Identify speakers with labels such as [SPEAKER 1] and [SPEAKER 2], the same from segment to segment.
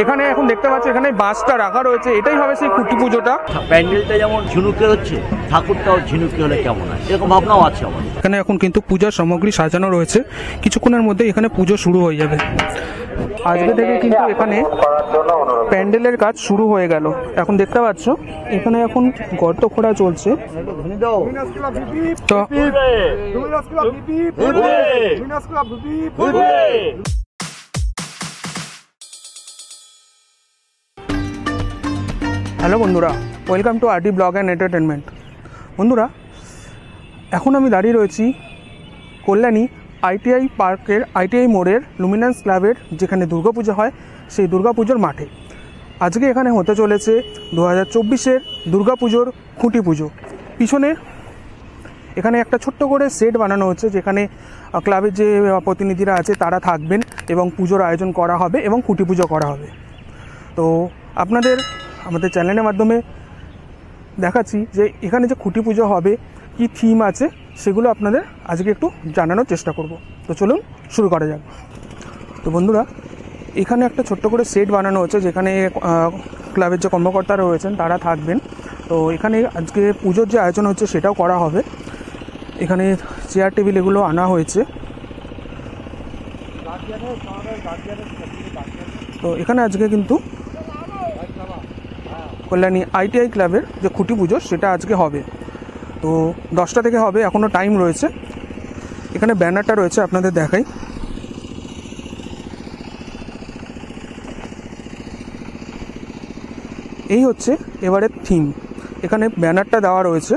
[SPEAKER 1] এখানে এখন দেখতে পাচ্ছি এখানে বাঁশটা রাখা রয়েছে, এটাই হবে সেই খুঁটি পুজোটা।
[SPEAKER 2] প্যান্ডেলটা যেমন ঝিনুকে হচ্ছে, ঠাকুরটাও ঝিনুকে হলে কেমন হয়, এরকম ভাবনাও আছে আমাদের।
[SPEAKER 1] এখানে এখন কিন্তু পূজার সামগ্রী সাজানো রয়েছে, কিছুক্ষণের মধ্যে এখানে পুজো শুরু হয়ে যাবে। আজকে থেকে কিন্তু এখানে প্যান্ডেলের কাজ শুরু হয়ে গেল। এখন দেখতে পাচ্ছ এখানে এখন গর্ত খোঁড়া চলছে। তো হ্যালো বন্ধুরা, welcome to RD blog and entertainment. বন্ধুরা, এখন আমি দাঁড়িয়ে রয়েছি কল্যাণী আইটিআই পার্কের আইটিআই মোড়ের লুমিনান্স ক্লাবের যেখানে দুর্গাপূজা হয় সেই দুর্গাপুজোর মাঠে। আজকে এখানে হতে চলেছে 2024-এর দুর্গাপুজোর খুঁটি পুজো। পিছনে এখানে একটা ছোট্ট করে সেট বানানো হচ্ছে, যেখানে ক্লাবের যে প্রতিনিধিরা আছে তারা থাকবেন এবং পুজোর আয়োজন করা হবে এবং খুঁটি পুজো করা হবে। তো আমাদের চ্যানেলের মাধ্যমে দেখাচ্ছি যে এখানে যে খুঁটি পুজো হবে, কি থিম আছে, সেগুলো আপনাদের আজকে একটু জানানোর চেষ্টা করব। তো চলুন শুরু করা যাক। তো বন্ধুরা, এখানে একটা ছোট্ট করে সেট বানানো হচ্ছে, যেখানে ক্লাবের যে কর্মকর্তারা রয়েছেন তারা থাকবেন। তো এখানে আজকে পুজোর যে আয়োজন হচ্ছে সেটাও করা হবে। এখানে চেয়ার টেবিল এগুলো আনা হয়েছে। তো এখানে আজকে কিন্তু কল্যাণী আইটিআই ক্লাবের যে খুঁটি পুজো সেটা আজকে হবে। তো 10টা থেকে হবে, এখনও টাইম রয়েছে। এখানে ব্যানারটা রয়েছে, আপনাদের দেখাই। এই হচ্ছে এবারের থিম। এখানে ব্যানারটা দেওয়া রয়েছে,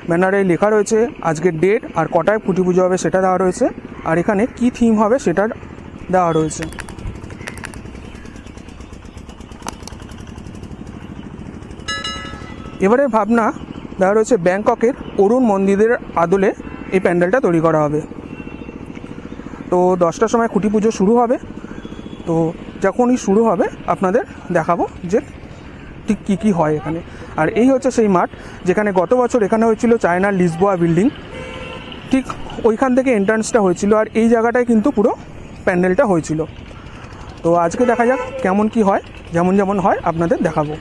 [SPEAKER 1] ব্যানারে লেখা রয়েছে আজকের ডেট আর কটায় খুঁটি পুজো হবে সেটা দেওয়া রয়েছে, আর এখানে কি থিম হবে সেটা দেওয়া রয়েছে। এবারের ভাবনা দেওয়া রয়েছে ব্যাংককের অরুণ মন্দিরের আদলে এই প্যান্ডেলটা তৈরি করা হবে। তো 10টার সময় খুঁটি পুজো শুরু হবে। তো যখনই শুরু হবে আপনাদের দেখাবো যে ঠিক কী কী হয় এখানে। আর এই হচ্ছে সেই মাঠ যেখানে গত বছর এখানে হয়েছিল চায়নার লিসবোয়া বিল্ডিং, ঠিক ওইখান থেকে এন্ট্রান্সটা হয়েছিল, আর এই জায়গাটায় কিন্তু পুরো প্যান্ডেলটা হয়েছিল। তো আজকে দেখা যাক কেমন কি হয়, যেমন যেমন হয় আপনাদের দেখাবো।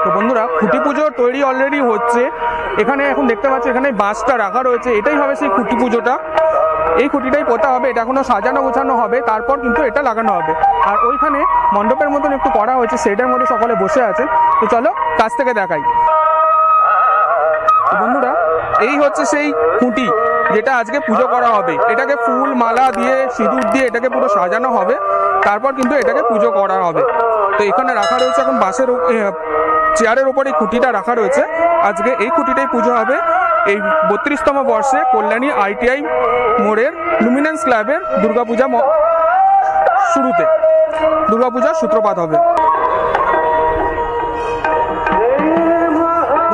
[SPEAKER 1] তো বন্ধুরা, খুঁটি পুজো তৈরি অলরেডি হচ্ছে। এখানে এখন দেখতে পাচ্ছি এখানে বাঁশটা রাখা রয়েছে, এটাই হবে সেই খুঁটি পুজোটা। এই খুঁটিটাই পোতা হবে, এটা এখনো সাজানো গোছানো হবে, তারপর কিন্তু এটা লাগানো হবে। আর ওইখানে মণ্ডপের মতন একটু করা হয়েছে, সেটার মধ্যে সকলে বসে আছেন। তো চলো কাছ থেকে দেখাই। তো বন্ধুরা, এই হচ্ছে সেই খুঁটি যেটা আজকে পুজো করা হবে। এটাকে ফুল মালা দিয়ে সিঁদুর দিয়ে এটাকে পুরো সাজানো হবে, তারপর কিন্তু এটাকে পুজো করা হবে। তো এখানে রাখা রয়েছে এখন বাঁশের চেয়ারের উপর এই খুঁটিটা রাখা রয়েছে। আজকে এই খুঁটিটাই পুজো হবে এই 32তম বর্ষে কল্যাণী আইটিআই মোড়ের লুমিনান্স ক্লাবের দুর্গাপূজা শুরুতে। দুর্গাপূজার সূত্রপাত হবে।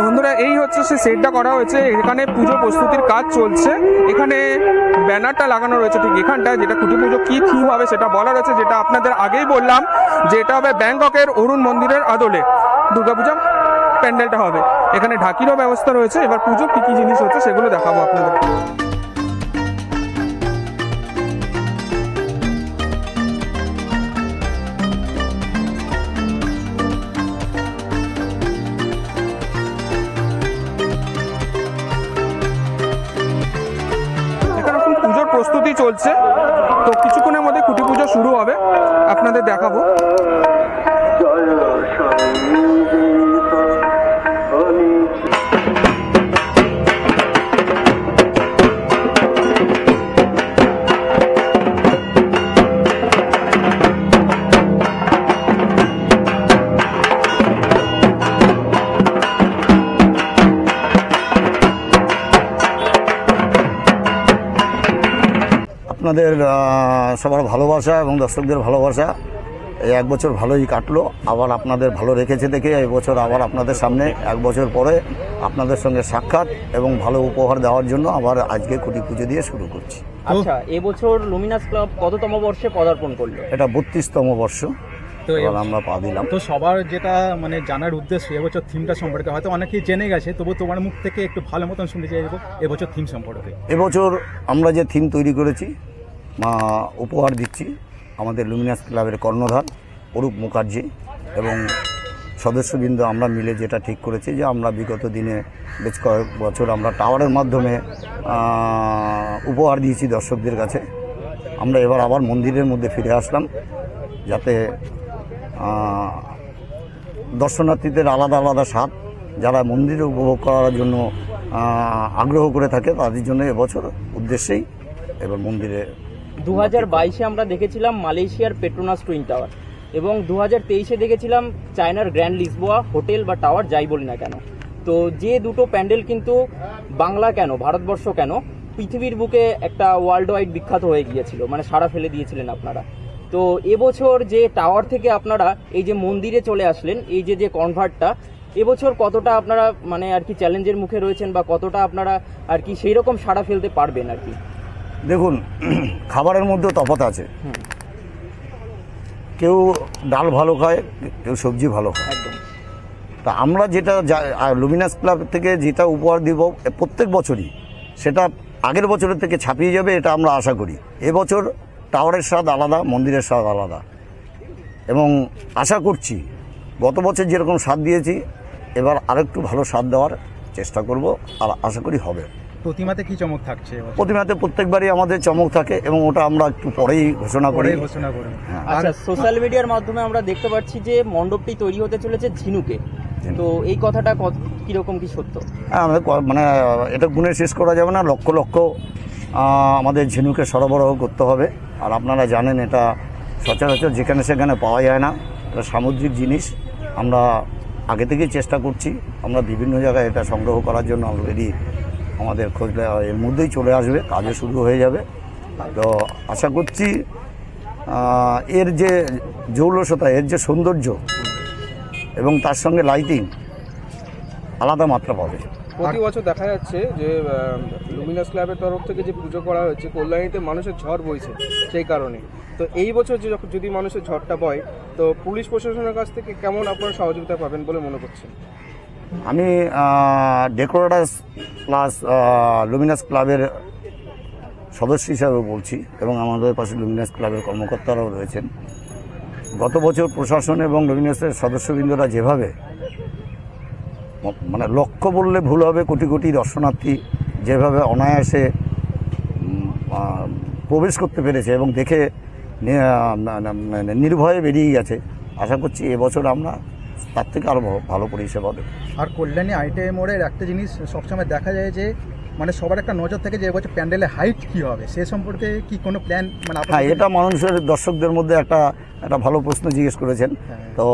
[SPEAKER 1] বন্ধুরা, এই হচ্ছে সে সেটটা করা হয়েছে, এখানে পুজো প্রস্তুতির কাজ চলছে। এখানে ব্যানারটা লাগানো রয়েছে ঠিক এখানটায়, যেটা খুঁটি পুজো কি থিম হবে সেটা বলা রয়েছে, যেটা আপনাদের আগেই বললাম যে এটা হবে ব্যাংককের অরুণ মন্দিরের আদলে দুর্গাপূজা প্যান্ডেলটা হবে। এখানে ঢাকিরও ব্যবস্থা রয়েছে। এবার পুজো কি কি জিনিস হচ্ছে সেগুলো দেখাবো আপনাদের। এখানে এখন পুজোর প্রস্তুতি চলছে। তো কিছুক্ষণের মধ্যে খুঁটি পুজো শুরু হবে, আপনাদের দেখাবো।
[SPEAKER 3] আপনাদের সবার ভালোবাসা এবং দর্শকদের ভালোবাসা এই এক বছর ভালোই কাটলো। আবার আপনাদের ভালো রেখেছে দেখে এই বছর আবার আপনাদের সামনে এক বছর পরে আপনাদের সঙ্গে সাক্ষাৎ এবং ভালো উপহার দেওয়ার জন্য আবার আজকে খুঁটি পুজো দিয়ে শুরু করছি।
[SPEAKER 4] আচ্ছা, এবছর লুমিনাস ক্লাব কততম বর্ষে পদার্পণ করলো?
[SPEAKER 3] এটা 32তম বর্ষ।
[SPEAKER 5] তো
[SPEAKER 3] আমরা পা দিলাম।
[SPEAKER 5] তো সবার যেটা মানে জানার উদ্দেশ্য এবছর থিমটা সম্পর্কে হয়তো অনেকেই জেনে গেছে, তবু তোমার মুখ থেকে একটু ভালো মতন শুনতে চাইবো এবছর থিম সম্পর্কে।
[SPEAKER 3] এবছর আমরা যে থিম তৈরি করেছি উপহার দিচ্ছি আমাদের লুমিনাস ক্লাবের কর্ণধার অরূপ মুখার্জি এবং সদস্যবৃন্দ আমরা মিলে যেটা ঠিক করেছি যে আমরা বিগত দিনে বেশ কয়েক বছর আমরা টাওয়ারের মাধ্যমে উপহার দিয়েছি দর্শকদের কাছে। আমরা এবার আবার মন্দিরের মধ্যে ফিরে আসলাম যাতে দর্শনার্থীদের আলাদা আলাদা স্বাদ যারা মন্দিরে উপভোগ করার জন্য আগ্রহ করে থাকে তাদের জন্য এবছর উদ্দেশ্যেই এবার মন্দিরে
[SPEAKER 4] 2022-এ আমরা দেখেছিলাম মালয়েশিয়ার পেট্রোনাস টুইন টাওয়ার এবং 2023-এ দেখেছিলাম চায়নার গ্র্যান্ড লিসবোয়া হোটেল বা টাওয়ার যাই বলি না কেন। তো যে দুটো প্যান্ডেল কিন্তু বাংলা কেন ভারতবর্ষ কেন পৃথিবীর বুকে একটা ওয়ার্ল্ড ওয়াইড বিখ্যাত হয়ে গিয়েছিল, মানে সাড়া ফেলে দিয়েছিলেন আপনারা। তো এবছর যে টাওয়ার থেকে আপনারা এই যে মন্দিরে চলে আসলেন, এই যে কনভার্টটা, এবছর কতটা আপনারা মানে আর কি চ্যালেঞ্জের মুখে রয়েছেন বা কতটা আপনারা আর কি সেই রকম সাড়া ফেলতে পারবেন আর কি?
[SPEAKER 3] দেখুন, খাবারের মধ্যেও তফাৎ আছে। কেউ ডাল ভালো খায়, কেউ সবজি ভালো খায়।
[SPEAKER 4] একদম।
[SPEAKER 3] তা আমরা যেটা লুমিনাস ক্লাব থেকে যেটা উপহার দিব প্রত্যেক বছরই সেটা আগের বছরের থেকে ছাপিয়ে যাবে, এটা আমরা আশা করি। এবছর টাওয়ারের স্বাদ আলাদা, মন্দিরের স্বাদ আলাদা, এবং আশা করছি গত বছর যেরকম স্বাদ দিয়েছি এবার আরেকটু ভালো স্বাদ দেওয়ার চেষ্টা করব, আর আশা করি হবে।
[SPEAKER 5] প্রতিমাতে কি চমক থাকছে এবছর?
[SPEAKER 3] প্রতিমাতে প্রত্যেকবারই আমাদের চমক থাকে এবং ওটা আমরা একটু পরেই ঘোষণা করি।
[SPEAKER 4] আচ্ছা, সোশ্যাল মিডিয়ার মাধ্যমে আমরা দেখতে পাচ্ছি যে মণ্ডপটি তৈরি হতে চলেছে ঝিনুকে, তো এই কথাটা কিরকম কি সত্য?
[SPEAKER 3] হ্যাঁ, আমাদের মানে এটা গুণে শেষ করা যাবে না, লক্ষ লক্ষ আমাদের ঝিনুকে সরবরাহ করতে হবে। আর আপনারা জানেন এটা সচরাচর যেখানে সেখানে পাওয়া যায় না, এটা সামুদ্রিক জিনিস। আমরা আগে থেকেই চেষ্টা করছি, আমরা বিভিন্ন জায়গায় এটা সংগ্রহ করার জন্য অলরেডি আমাদের খোঁজ এর মধ্যেই চলে আসবে, কাজও শুরু হয়ে যাবে। তো আশা করছি এর যে জৌলসতা, এর যে সৌন্দর্য এবং তার সঙ্গে লাইটিং আলাদা মাত্রা পাবে।
[SPEAKER 6] প্রতি বছর দেখা যাচ্ছে যে লুমিনাস ক্লাবের তরফ থেকে যে পুজো করা হয়েছে, কল্যাণীতে মানুষের ঝড় বইছে সেই কারণে। তো এই বছর যদি মানুষের ঝড়টা বয়, তো পুলিশ প্রশাসনের কাছ থেকে কেমন আপনারা সহযোগিতা পাবেন বলে মনে করছেন?
[SPEAKER 3] আমি ডেকোরেটার্স প্লাস লুমিনাস ক্লাবের সদস্য হিসাবে বলছি, এবং আমাদের পাশে লুমিনাস ক্লাবের কর্মকর্তারাও রয়েছেন। গত বছর প্রশাসন এবং লুমিনাসের সদস্যবৃন্দরা যেভাবে, মানে লক্ষ্য বললে ভুল হবে, কোটি কোটি দর্শনার্থী যেভাবে অনায়াসে প্রবেশ করতে পেরেছে এবং দেখে নির্ভয়ে বেরিয়ে গেছে, আশা করছি এবছর আমরা তার থেকে আরও ভালো পরিষেবা দেব।
[SPEAKER 5] আর কল্যাণী আইটিআই মোড়ের একটা জিনিস সবসময় দেখা যায় যে মানে সবার একটা নজর থাকে যে এবছর প্যান্ডেলের হাইট কি হবে, সে সম্পর্কে কি কোনো প্ল্যান? মানে
[SPEAKER 3] হ্যাঁ, এটা মানুষের দর্শকদের মধ্যে একটা ভালো প্রশ্ন জিজ্ঞেস করেছেন। তো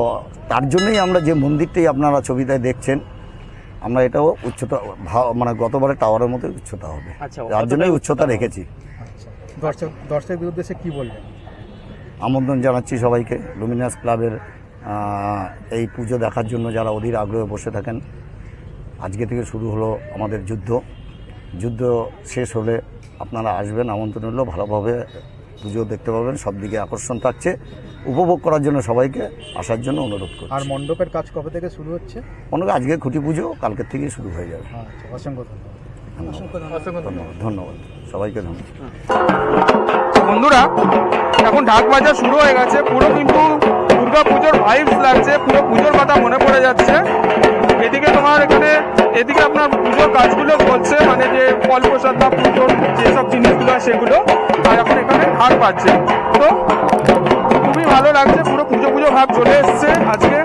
[SPEAKER 3] তার জন্যই আমরা যে মন্দিরটাই আপনারা ছবিটায় দেখছেন, আমরা এটাও উচ্চতা মানে গতবারে টাওয়ারের মতো উচ্চতা হবে, তার জন্যই উচ্চতা রেখেছি।
[SPEAKER 5] দর্শকদের উদ্দেশ্যে কি বলবেন?
[SPEAKER 3] আমন্ত্রণ জানাচ্ছি সবাইকে লুমিনাস ক্লাবের এই পুজো দেখার জন্য, যারা অধীর আগ্রহে বসে থাকেন। আজকে থেকে শুরু হলো আমাদের যুদ্ধ শেষ হলে আপনারা আসবেন, আমন্ত্রণ হলো, ভালোভাবে পুজো দেখতে পাবেন, সব দিকে আকর্ষণ থাকছে, উপভোগ করার জন্য সবাইকে আসার জন্য অনুরোধ করছি।
[SPEAKER 5] আর মণ্ডপের কাজ কবে থেকে শুরু হচ্ছে?
[SPEAKER 3] আজকে খুঁটি পুজো, কালকের থেকেই শুরু হয়ে যাবে।
[SPEAKER 5] অসংখ্য
[SPEAKER 3] ধন্যবাদ সবাইকে, ধন্যবাদ।
[SPEAKER 1] বন্ধুরা, এখন ঢাক বাজা শুরু হয়ে গেছে, পুরো কিন্তু দুর্গা পুজোর ভাইবস লাগছে, পুরো পুজোর কথা মনে পড়ে যাচ্ছে। এদিকে এদিকে আপনার পুজোর কাজগুলো করছে, মানে যে ফল প্রসাদ বা পুজোর যেসব জিনিসগুলো সেগুলো, আর এখন এখানে ঢাক বাজছে, তো খুবই ভালো লাগছে। পুরো পুজো ভাব চলে এসছে আজকে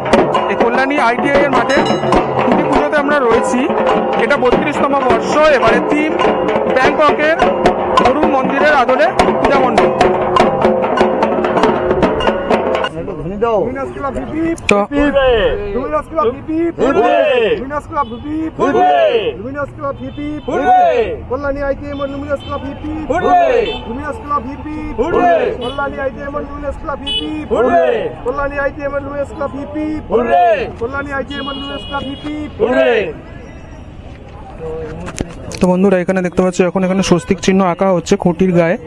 [SPEAKER 1] এই কল্যাণী আইটিআই এর মাঠে। খুবই পুজোতে আমরা রয়েছি, এটা 32তম বর্ষ। এবারে থিম ব্যাংককের গুরু মন্দিরের আদলে পূজা মণ্ডপ। তো
[SPEAKER 6] কল্যাণী আইটিআই মোড় লুমিনাস ক্লাব হিপি, লুমিনাস ক্লাব হিপি, কল্যাণী আইটিআই মোড় লুমিনাস ক্লাব হিপি, কল্যাণী আইটিআই মোড় লুমিনাস ক্লাব হিপি, কল্যাণী আইটিআই মোড় লুমিনাস ক্লাব হিপি।
[SPEAKER 1] তো বন্ধুরা, এখানে দেখতে পাচ্ছ এখন এখানে স্বস্তিক চিহ্ন আঁকা হচ্ছে খুঁটির গায়ে।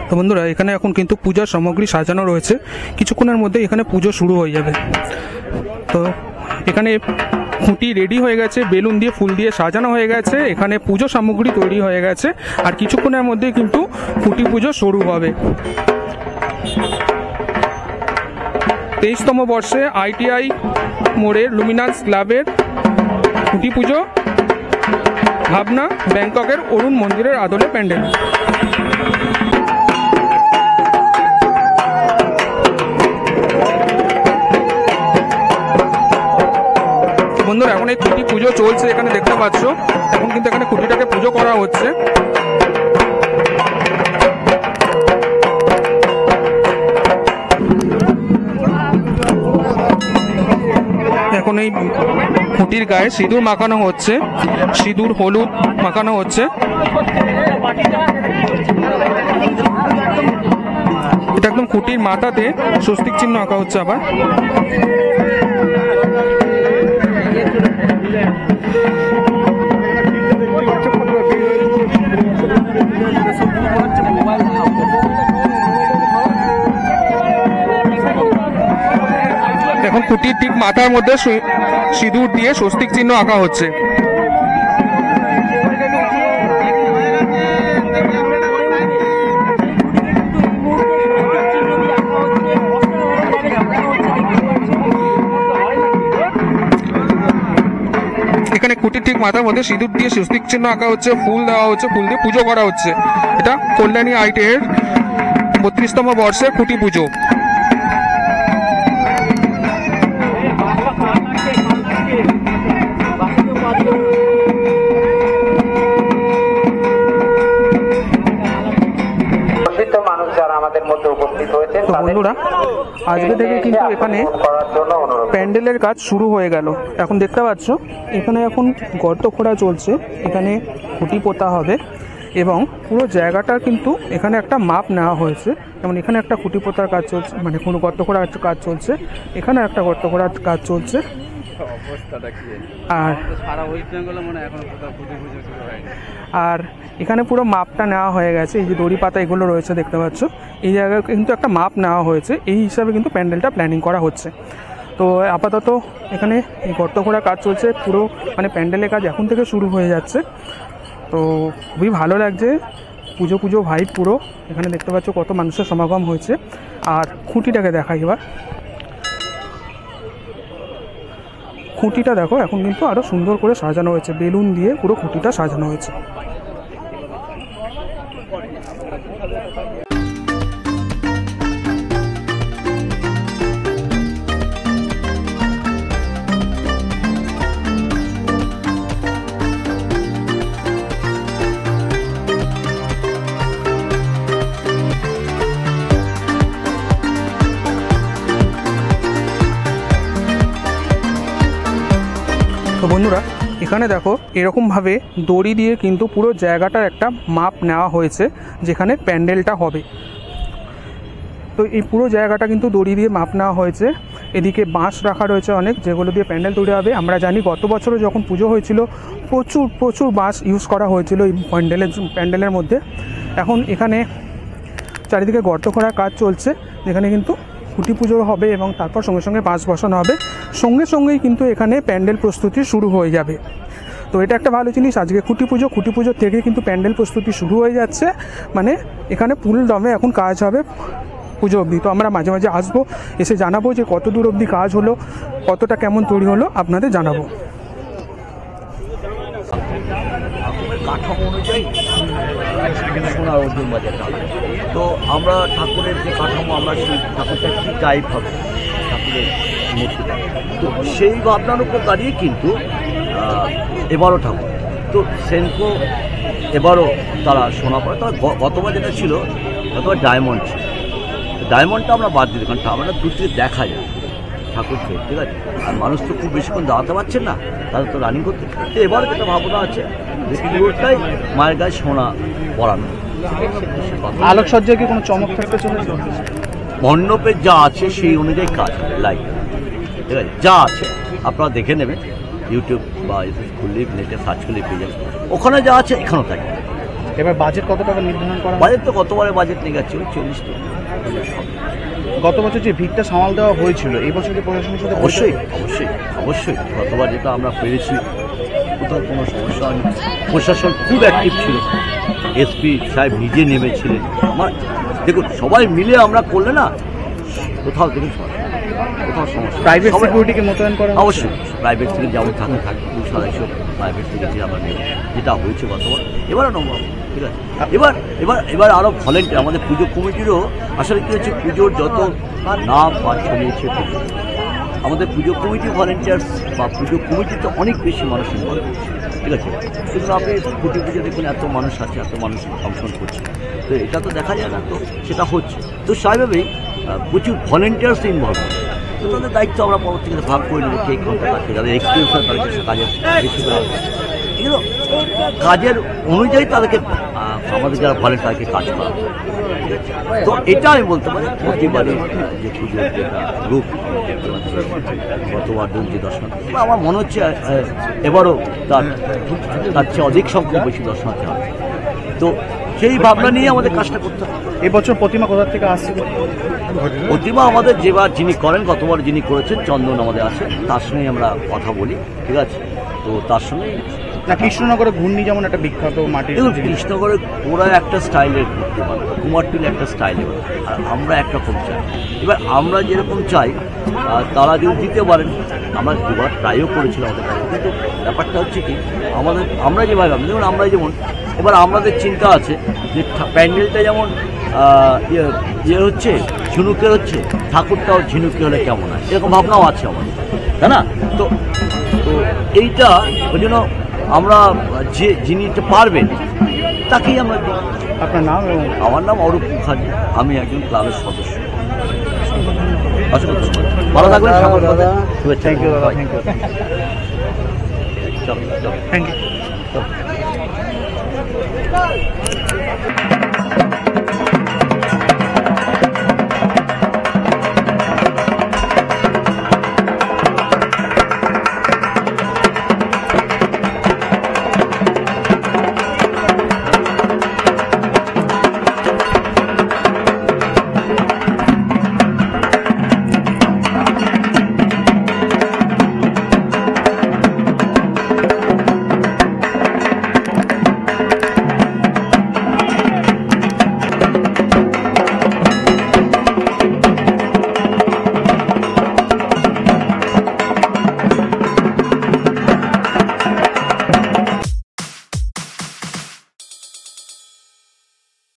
[SPEAKER 1] তো বন্ধুরা এখানে এখন কিন্তু পূজার সামগ্রী সাজানো রয়েছে, কিছুক্ষণের মধ্যে এখানে পুজো শুরু হয়ে যাবে। তো এখানে খুঁটি রেডি হয়ে গেছে, বেলুন দিয়ে ফুল দিয়ে সাজানো হয়ে গেছে, এখানে পুজো সামগ্রী তৈরি হয়ে গেছে, আর কিছুক্ষণের মধ্যে কিন্তু খুঁটি পুজো শুরু হবে। 23তম বর্ষে ITI মোড়ের লুমিনাস ক্লাবের খুঁটি পুজো, ভাবনা ব্যাংককের অরুণ মন্দিরের আদলে প্যান্ডেল। বন্ধুরা এখন এই খুঁটি পুজো চলছে, এখানে দেখতে পাচ্ছ এখন কিন্তু এখানে খুঁটিটাকে পুজো করা হচ্ছে। এখন এই খুঁটির গায়ে সিঁদুর মাখানো হচ্ছে, সিঁদুর হলুদ মাখানো হচ্ছে। এটা একদম খুঁটির মাথাতে স্বস্তিক চিহ্ন আঁকা হচ্ছে আবার। এখন খুঁটির ঠিক মাথার মধ্যে সিঁদুর দিয়ে স্বস্তিক চিহ্ন আঁকা হচ্ছে। এখানে খুঁটির ঠিক মাথার মধ্যে সিঁদুর দিয়ে স্বস্তিক চিহ্ন আঁকা হচ্ছে, ফুল দেওয়া হচ্ছে, ফুল দিয়ে পুজো করা হচ্ছে। এটা কল্যাণী ITI এর 32তম বর্ষের খুঁটি পুজো। তো বন্ধুরা আজকে থেকে কিন্তু এখানে প্যান্ডেলের কাজ শুরু হয়ে গেল। এখন দেখতে পাচ্ছ এখানে এখন গর্ত খোঁড়া চলছে, এখানে খুঁটি পোতা হবে এবং পুরো জায়গাটার কিন্তু এখানে একটা মাপ নেওয়া হয়েছে। যেমন এখানে একটা খুঁটি পোতার কাজ চলছে, মানে কোনো গর্ত খোঁড়ার কাজ চলছে, এখানে একটা গর্ত খোঁড়ার কাজ চলছে। আর এখানে পুরো মাপটা নেওয়া হয়ে গেছে, এই যে দড়ি পাতা এগুলো রয়েছে দেখতে পাচ্ছ, এই জায়গায় কিন্তু একটা মাপ নেওয়া হয়েছে, এই হিসাবে কিন্তু প্যান্ডেলটা প্ল্যানিং করা হচ্ছে। তো আপাতত এখানে এই গর্ত খোঁড়ার কাজ চলছে, পুরো মানে প্যান্ডেলের কাজ এখন থেকে শুরু হয়ে যাচ্ছে। তো খুবই ভালো লাগছে, পুজো পুজো ভাইব পুরো। এখানে দেখতে পাচ্ছ কত মানুষের সমাগম হয়েছে। আর খুঁটিটাকে দেখাই এবার, খুঁটিটা দেখো এখন কিন্তু আরো সুন্দর করে সাজানো হয়েছে, বেলুন দিয়ে পুরো খুঁটিটা সাজানো হয়েছে। তো বন্ধুরা এখানে দেখো এরকমভাবে দড়ি দিয়ে কিন্তু পুরো জায়গাটার একটা মাপ নেওয়া হয়েছে যেখানে প্যান্ডেলটা হবে। তো এই পুরো জায়গাটা কিন্তু দড়ি দিয়ে মাপ নেওয়া হয়েছে। এদিকে বাঁশ রাখা রয়েছে অনেক, যেগুলো দিয়ে প্যান্ডেল তৈরি হবে। আমরা জানি গত বছরও যখন পুজো হয়েছিল প্রচুর বাঁশ ইউজ করা হয়েছিল এই প্যান্ডেলের মধ্যে। এখন এখানে চারিদিকে গর্ত করার কাজ চলছে, যেখানে কিন্তু খুঁটি পুজো হবে এবং তারপর সঙ্গে সঙ্গে বাঁশ বসানো হবে, সঙ্গেই কিন্তু এখানে প্যান্ডেল প্রস্তুতি শুরু হয়ে যাবে। তো এটা একটা ভালো জিনিস, আজকে খুঁটি পুজোর থেকে কিন্তু প্যান্ডেল প্রস্তুতি শুরু হয়ে যাচ্ছে, মানে এখানে ফুল দমে এখন কাজ হবে পুজো অবধি। তো আমরা মাঝে মাঝে আসবো, এসে জানাবো যে কত দূর অবধি কাজ হলো, কতটা কেমন তৈরি হলো আপনাদের জানাবো।
[SPEAKER 2] কাঠামো অনুযায়ী সোনার ওজন বাজারটা, তো আমরা ঠাকুরের যে কাঠামো, আমরা সেই ঠাকুরটা কী টাইপ হবে ঠাকুরের মূর্তিটা, তো সেই ভাবনার উপর দাঁড়িয়ে কিন্তু এবারও ঠাকুর তো সেনকো এবারও তারা সোনা পড়ে। তারা গতবার যেটা ছিল গতবার ডায়মন্ড ছিল, ডায়মন্ডটা আমরা বাদ দিই, কারণ আমরা দূর থেকে দেখা যায় ঠাকুরকে, ঠিক আছে। আর মানুষ তো খুব বেশিক্ষণ দাঁড়াতে পারছেন না, তাদের তো রানিং করতে। তো এবার যেটা ভাবনা আছে যে পুরোটাই মায়ের গায়ে সোনা পরানো।
[SPEAKER 1] আলোকসজ্জায় কি কোনো চমক থাকতে চলেছে?
[SPEAKER 2] মণ্ডপের যা আছে সেই অনুযায়ী কাজ হবে, লাইট, ঠিক আছে, যা আছে আপনারা দেখে নেবেন, ইউটিউব বা খুললে নেটে সার্চ করলে পেয়ে যাবেন, ওখানে যা আছে এখানেও থাকে।
[SPEAKER 7] এবার বাজেট কত টাকা নির্ধারণ করা হয়?
[SPEAKER 2] বাজেট তো গতবারে বাজেট নিয়ে গেছে 40 টাকা।
[SPEAKER 7] গত বছর যে ভিড়টা সামাল দেওয়া হয়েছিল এই বছর কি প্রশাসনের সাথে
[SPEAKER 2] অবশ্যই অবশ্যই অবশ্যই গতবার যেটা আমরা পেরেছি কোথাও কোনো সমস্যা হয়নি। প্রশাসন খুব অ্যাক্টিভ ছিল, এসপি সাহেব নিজে নেমেছিলেন। আমার দেখুন সবাই মিলে আমরা করলে না কোথাও দেখুন কোথাও সমস্যা।
[SPEAKER 7] প্রাইভেট সিকিউরিটিকে মোতায়েন করা হয়েছে?
[SPEAKER 2] অবশ্যই প্রাইভেট থেকে যেমন থাকে 200-250 প্রাইভেট থেকে যে আমরা নেব, যেটা হয়েছে গতবার এবারও নেবো, ঠিক আছে। এবার আরও ভলেন্টিয়ার আমাদের পুজো কমিটিরও আসলে কী হচ্ছে, পুজোর যত নাম বা ছড়িয়েছে আমাদের পুজো কমিটি ভলেন্টিয়ার্স বা পুজো কমিটিতে অনেক বেশি মানুষ ইনভলভ, ঠিক আছে। কিন্তু আপনি পুজো দেখুন এত মানুষ আছে, এত মানুষ অংশগ্রহণ করছে, তো এটা তো দেখা যায় না, তো সেটা হচ্ছে তো স্বাভাবিকভাবেই প্রচুর ভলেন্টিয়ার্স ইনভলভ। তো তাদের দায়িত্ব আমরা পরবর্তীতে ভাগ করে নেবো, কে কোনটা থাকে, যাদের এক্সপিরিয়েন্স হয় তাদেরকে সে কাজের বেশি করে এগুলো কাজের অনুযায়ী তাদেরকে আমাদের যারা ভলেন্টিয়ার তাদেরকে কাজ করা। তো এটা আমি বলতে পারি প্রতিবারই যে পুজোর যেটা রূপ গতবার যে দর্শনার্থী, আমার মনে হচ্ছে এবারও তার চেয়ে অধিক সংখ্যক বেশি দর্শনার্থী হবে। তো সেই ভাবনা নিয়ে আমাদের কাজটা করতে হবে।
[SPEAKER 7] এবছর প্রতিমা কোথা থেকে আসছে?
[SPEAKER 2] প্রতিমা আমাদের যেবার যিনি করেন, গতবার যিনি করেছেন চন্দন আমাদের আছে, তার সঙ্গেই আমরা কথা বলি, ঠিক আছে। তো তার সঙ্গেই
[SPEAKER 7] না, কৃষ্ণনগরের ঘূর্ণি যেমন একটা বিখ্যাত মাটির,
[SPEAKER 2] দেখুন কৃষ্ণগড়ের ওরা একটা স্টাইলের করতে পারে, কুমারটুলি একটা স্টাইলে, আর আমরা একরকম চাই। এবার আমরা যেরকম চাই তারা যদি দিতে পারেন, আমরা দুবার ট্রাইও করেছিলাম আমাদের কাছে, কিন্তু ব্যাপারটা হচ্ছে কি আমরা যেভাবে যেমন আমরা যেমন এবার আমাদের চিন্তা আছে যে প্যান্ডেলটা যেমন ইয়ে হচ্ছে ঝিনুকের হচ্ছে, ঠাকুরটাও ঝিনুকে হলে কেমন হয়, এরকম ভাবনাও আছে আমাদের, তাই না? তো এইটা ওই জন্য আমরা যিনি পারবেন তাকেই আমরা দিই।
[SPEAKER 7] আপনার নাম? এবং
[SPEAKER 2] আমার নাম অরূপ মুখার্জি, আমি একজন ক্লাবের সদস্য। অসংখ্য ধন্যবাদ, ভালো থাকবেন, শুভেচ্ছা।
[SPEAKER 7] থ্যাংক ইউ দাদা, থ্যাংক ইউ।
[SPEAKER 2] চলো
[SPEAKER 7] থ্যাংক ইউ।